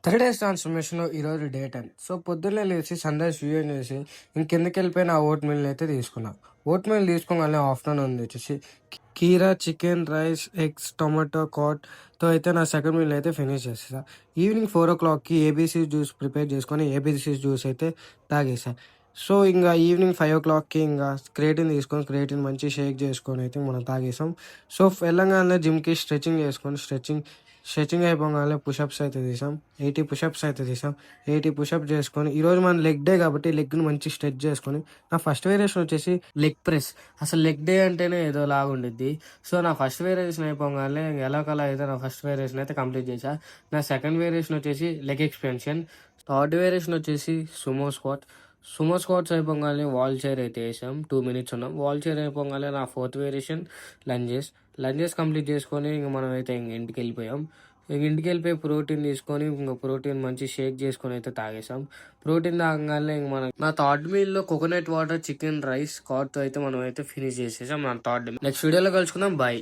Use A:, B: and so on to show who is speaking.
A: Third days ట్రాన్స్ఫర్మేషన్‌లో ఈరోజు day 10. So, పొద్దున్నే లేసి సన్ రైజ్ వ్యూ చేసి కిందకెళ్ళిపోయిన ఆ ఓట్ మీల్‌ని అయితే తీసుకున్నా. ఓట్ మీల్ తీసుకోగానే ఆఫ్టర్‌నూన్ వచ్చేసి కీరా, చికెన్, రైస్, ఎగ్స్, టొమాటో కాట్‌తో అయితే నా సెకండ్ మీల్ అయితే ఫినిష్ చేసేసా. ఈవినింగ్ 4:00కి ఏబీసీ జ్యూస్ ప్రిపేర్ చేసుకొని ఏబీసీ జ్యూస్ అయితే తాగేసా. సో, ఇంగా ఈవినింగ్ 5:00కి ఇంగా క్రియేటిన్ తీసుకొని క్రియేటిన్ మంచి షేక్ చేసుకొని అయితే మనం తాగేసాం. సో, వెళ్ళంగానే జిమ్‌కి స్ట్రెచింగ్ చేసుకొని స్ట్రెచింగ్ అయిపోగానే పుషప్స్ అయితే తీసాం. 80 పుషప్స్ అయితే తీసాం. 80 పుషప్స్ చేసుకొని ఈరోజు మన లెగ్ డే కాబట్టి లెగ్‌ని మంచి స్ట్రెచ్ చేసుకొని నా ఫస్ట్ వేరియేషన్ వచ్చేసి లెగ్ ప్రెస్. అసలు లెగ్ డే అంటేనే ఏదోలాగా ఉండిద్ది. సో, నా ఫస్ట్ వేరియేషన్ అయిపోగానే ఎలాగోలా అయితే నా ఫస్ట్ వేరియేషన్ అయితే కంప్లీట్ చేశా. నా సెకండ్ వేరియేషన్ వచ్చేసి లెగ్ ఎక్స్‌పెన్షన్. థర్డ్ వేరియేషన్ వచ్చేసి సుమో స్క్వాట్. సుమో స్క్వాట్స్ అయిపోగానే వాల్ చైర్ అయితే ఏసాం. 2 మినిట్స్ ఉన్నాం. వాల్ చైర్ అయిపోగానే నా fourth variation lunges. Lunges complete చేసుకొని మనమైతే ఇంటికెళ్ళిపోయాం. ఇంటికెళ్ళిపోయి ప్రోటీన్ తీసుకొని ప్రోటీన్ మంచి షేక్ చేసుకొని అయితే తాగేసాం. ప్రోటీన్ తాగంగానే నా థర్డ్ మీల్‌లో కోకోనట్ వాటర్, చికెన్, రైస్, కార్డ్‌తో అయితే మనం అయితే ఫినిష్ చేసేసాం నా థర్డ్ మీల్. నెక్స్ట్ వీడియోలో కలుసుకుందాం. బాయ్.